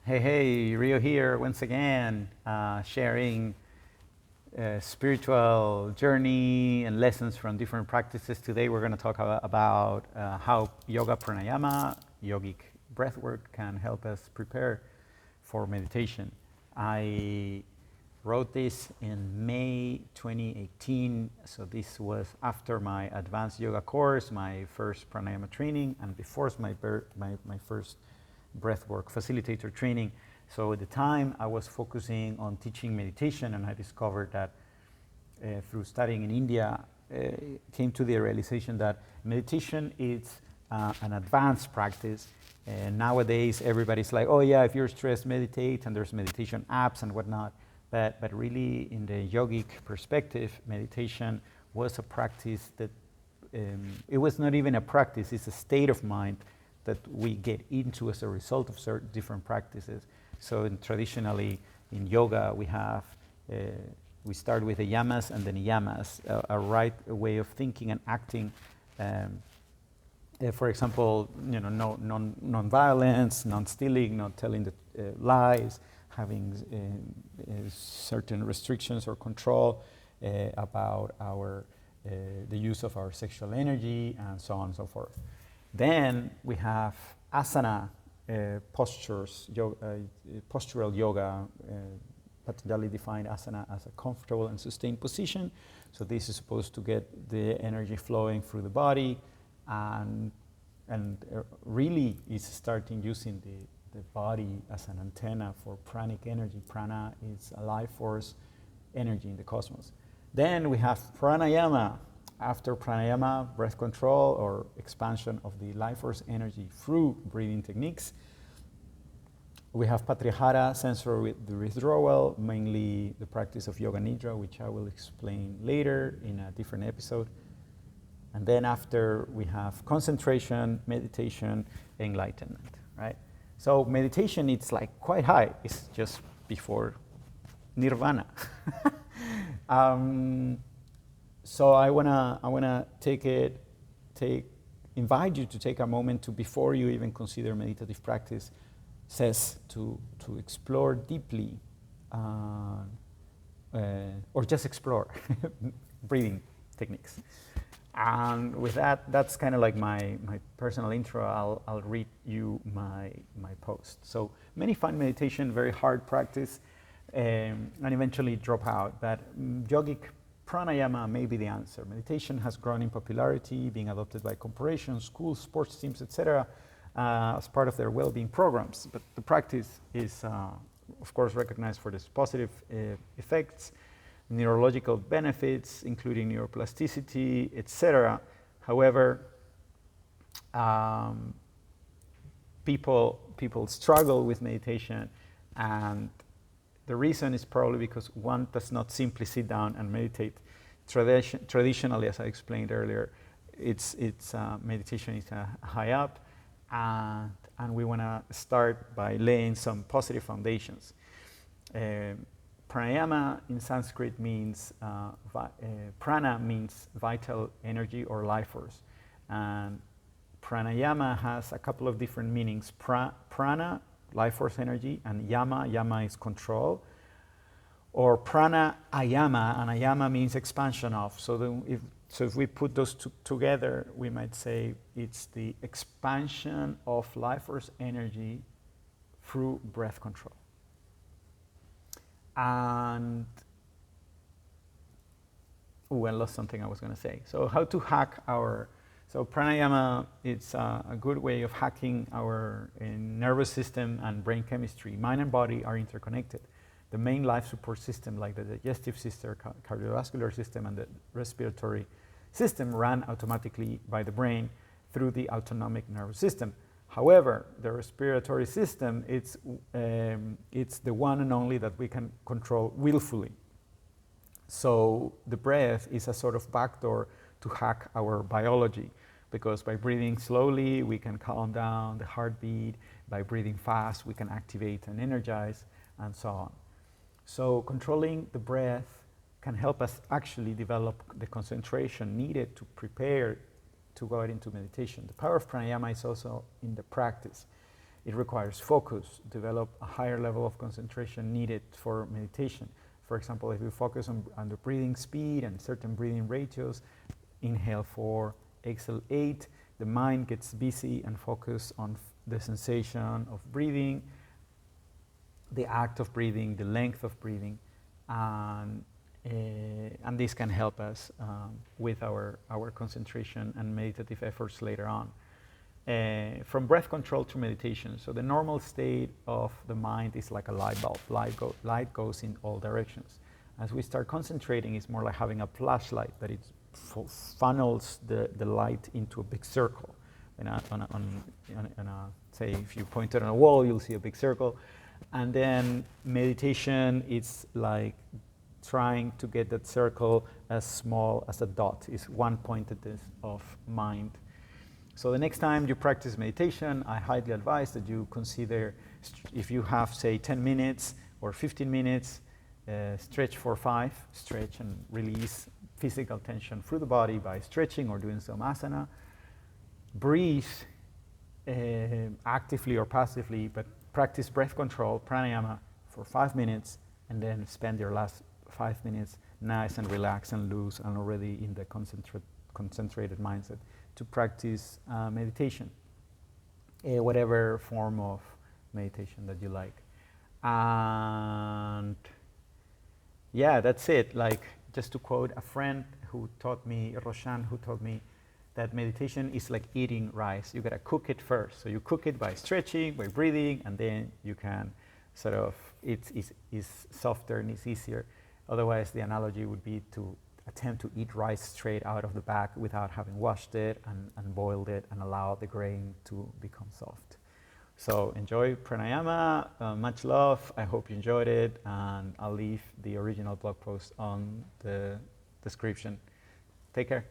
Hey, Rio here once again, sharing spiritual journey and lessons from different practices. Today we're going to talk about how yoga pranayama, yogic breathwork can help us prepare for meditation. I wrote this in May 2018, so this was after my advanced yoga course, my first pranayama training, and before my first breathwork facilitator training. So at the time I was focusing on teaching meditation, and I discovered that through studying in India, came to the realization that meditation is an advanced practice. And nowadays everybody's like, oh yeah, if you're stressed, meditate, and there's meditation apps and whatnot. But really, in the yogic perspective, meditation was a practice that, it was not even a practice, it's a state of mind that we get into as a result of certain different practices. So traditionally in yoga, we start with the yamas and the niyamas, a right way of thinking and acting. For example, non-violence, non-stealing, not telling the lies, having certain restrictions or control about the use of our sexual energy, and so on and so forth. Then we have asana postures, postural yoga. Patanjali defined asana as a comfortable and sustained position. So this is supposed to get the energy flowing through the body, and really is starting using the body as an antenna for pranic energy. Prana is a life force energy in the cosmos. Then we have pranayama. After pranayama, breath control or expansion of the life force energy through breathing techniques. We have patrihara, sensory withdrawal, mainly the practice of yoga nidra, which I will explain later in a different episode. And then after, we have concentration, meditation, enlightenment, right? So meditation, it's like quite high. It's just before nirvana. So I wanna invite you to take a moment to, before you even consider meditative practice, to explore deeply, or just explore breathing techniques. And with that, that's kind of like my personal intro. I'll read you my post. So many find meditation very hard practice, and eventually drop out. But yogic pranayama may be the answer. Meditation has grown in popularity, being adopted by corporations, schools, sports teams, etc., as part of their well-being programs. But the practice is, of course, recognized for its positive effects, neurological benefits, including neuroplasticity, etc. However, people struggle with meditation, and the reason is probably because one does not simply sit down and meditate. Traditionally, as I explained earlier, meditation is high up, and we want to start by laying some positive foundations. Pranayama in Sanskrit means, prana means vital energy or life force. And pranayama has a couple of different meanings. Prana, life force energy, and yama is control. Or prana ayama, and ayama means expansion of. So if we put those two together, we might say it's the expansion of life force energy through breath control. And I lost something I was going to say. So how to hack so pranayama, it's a good way of hacking our nervous system and brain chemistry. Mind and body are interconnected. The main life support system, like the digestive system, cardiovascular system, and the respiratory system, run automatically by the brain through the autonomic nervous system. However, the respiratory system, it's the one and only that we can control willfully. So the breath is a sort of backdoor to hack our biology, because by breathing slowly, we can calm down the heartbeat. By breathing fast, we can activate and energize, and so on. So controlling the breath can help us actually develop the concentration needed to prepare to go out into meditation. The power of pranayama is also in the practice. It requires focus, develop a higher level of concentration needed for meditation. For example, if you focus on the breathing speed and certain breathing ratios, inhale 4, exhale 8, the mind gets busy and focus on the sensation of breathing, the act of breathing, the length of breathing, and this can help us with our concentration and meditative efforts later on. From breath control to meditation. So the normal state of the mind is like a light bulb. Light goes in all directions. As we start concentrating, it's more like having a flashlight that it funnels the light into a big circle. Say if you point it on a wall, you'll see a big circle. And then meditation, it's like trying to get that circle as small as a dot. It's one pointedness of mind. So the next time you practice meditation, I highly advise that you consider, if you have, say, 10 minutes or 15 minutes, stretch for 5, stretch and release physical tension through the body by stretching or doing some asana. Breathe actively or passively, but practice breath control, pranayama, for 5 minutes, and then spend your last 5 minutes nice and relaxed and loose and already in the concentrated mindset to practice meditation, whatever form of meditation that you like. And yeah, that's it. Like, just to quote a friend who taught me, Roshan, who told me that meditation is like eating rice. You gotta cook it first. So you cook it by stretching, by breathing, and then you can sort of, it's softer and it's easier. Otherwise, the analogy would be to attempt to eat rice straight out of the bag without having washed it and boiled it and allow the grain to become soft. So enjoy pranayama, much love. I hope you enjoyed it, and I'll leave the original blog post on the description. Take care.